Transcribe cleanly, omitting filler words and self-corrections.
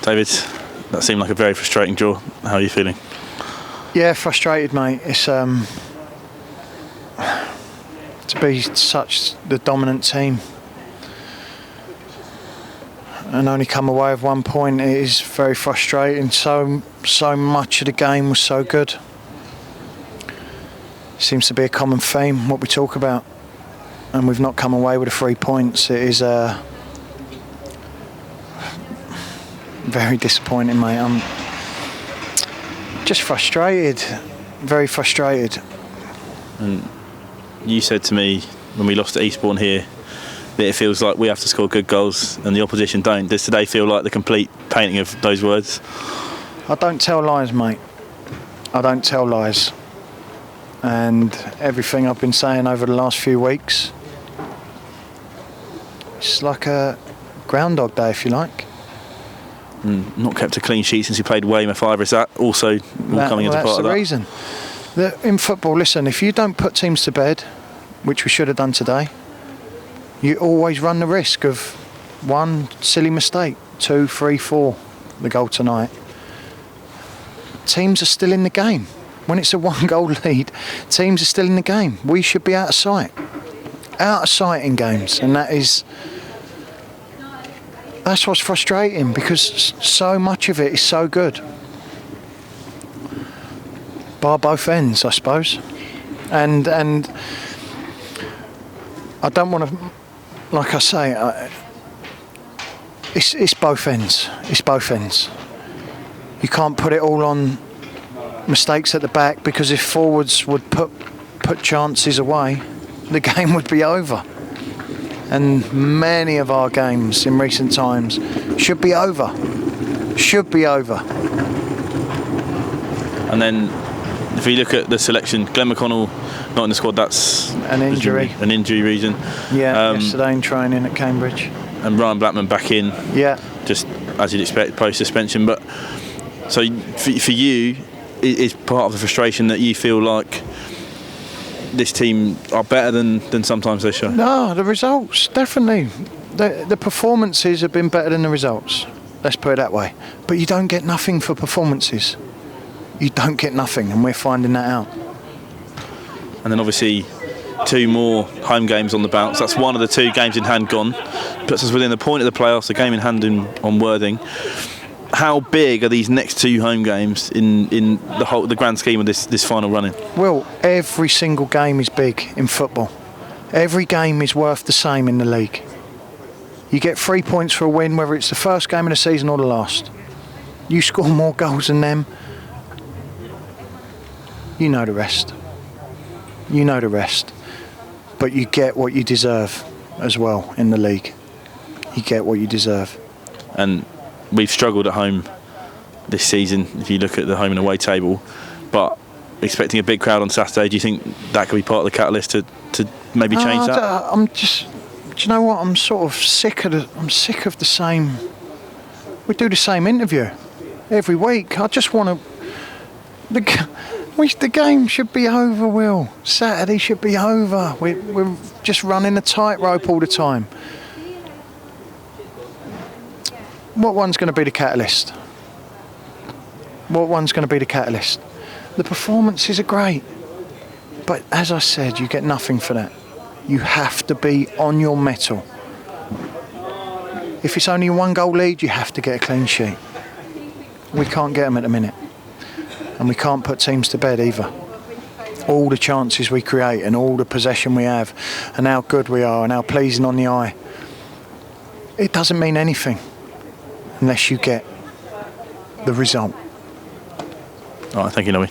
David, that seemed like a very frustrating draw. How are you feeling? Yeah, frustrated, mate. It's to be such the dominant team and only come away with 1 point. It is very frustrating. So much of the game was so good. Seems to be a common theme what we talk about, and we've not come away with the 3 points. It is very disappointing, mate. I'm just frustrated, very frustrated. And you said to me when we lost to Eastbourne here that it feels like we have to score good goals and the opposition don't. Does today feel like the complete painting of those words? I don't tell lies, mate. I don't tell lies. And everything I've been saying over the last few weeks, it's like a Groundhog Day, if you like. Not kept a clean sheet since he played Weymouth either. Is that also coming as a part of that? That's the reason. In football, listen, if you don't put teams to bed, which we should have done today, you always run the risk of one silly mistake, 2, 3, 4, the goal tonight. Teams are still in the game. When it's a 1-goal lead, teams are still in the game. We should be out of sight. Out of sight in games, and that's what's frustrating, because so much of it is so good. Bar both ends, I suppose. And I don't want to, like I say, it's both ends. It's both ends. You can't put it all on mistakes at the back, because if forwards would put chances away, the game would be over. And many of our games in recent times should be over. Should be over. And then if you look at the selection, Glenn McConnell not in the squad, that's an injury reason. Yeah, yesterday in training at Cambridge. And Ryan Blackman back in. Yeah. Just as you'd expect, post-suspension. But so for you, is part of the frustration that you feel like this team are better than sometimes they show? No, the results, definitely. The performances have been better than the results. Let's put it that way. But you don't get nothing for performances. You don't get nothing, and we're finding that out. And then obviously 2 more home games on the bounce. That's one of the 2 games in hand gone. Puts us within the point of the playoffs, a game in hand on Worthing. How big are these next 2 home games in the grand scheme of this final running? Well, every single game is big in football. Every game is worth the same in the league. You get 3 points for a win, whether it's the first game of the season or the last. You score more goals than them, you know the rest. You know the rest. But you get what you deserve as well in the league. You get what you deserve. And we've struggled at home this season, if you look at the home and away table, but expecting a big crowd on Saturday, do you think that could be part of the catalyst to maybe change that? Do you know what? I'm sort of sick of the same. We do the same interview every week. I just want to. The game should be over, Will. Saturday should be over. We're just running a tightrope all the time. What one's going to be the catalyst? What one's going to be the catalyst? The performances are great, but as I said, you get nothing for that. You have to be on your mettle. If it's only a 1-goal lead, you have to get a clean sheet. We can't get them at the minute, and we can't put teams to bed either. All the chances we create and all the possession we have, and how good we are and how pleasing on the eye, it doesn't mean anything unless you get the result. All right, thank you, Noe.